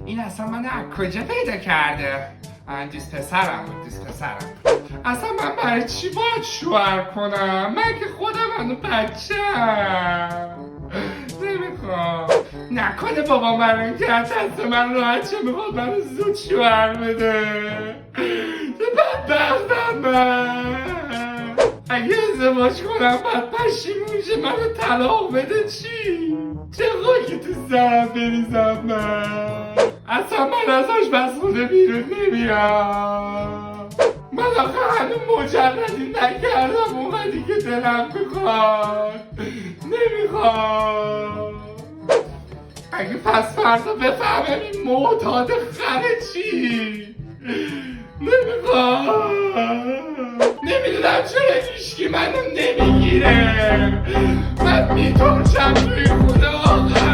این اصلا من از کجا پیدا کرده؟ دوست پسرم اصلا من برای چی باید شوهر کنم؟ من که خودم هنو بچم نمیخوام. نکنه بابا من که از دست من راحت چه میخواد منو زود شوهر بده. چه بدبختم من. اگه ازدواج کنم بعد پشیمون شه منو طلاق بده چی؟ چه خاکی تو سرم بریزم من. اصلا من از آشپزخونه بیرون نمیام. من آخه هنوز مجردی نکردم اونقدی که دلم میخواد. نمیخوام. اگه پس فردا بفهمم این معتاد خره چی؟ نمیخوام. نمیدونم چرا هیچکی منو نمیگیره. من میترشم توی خونه آخر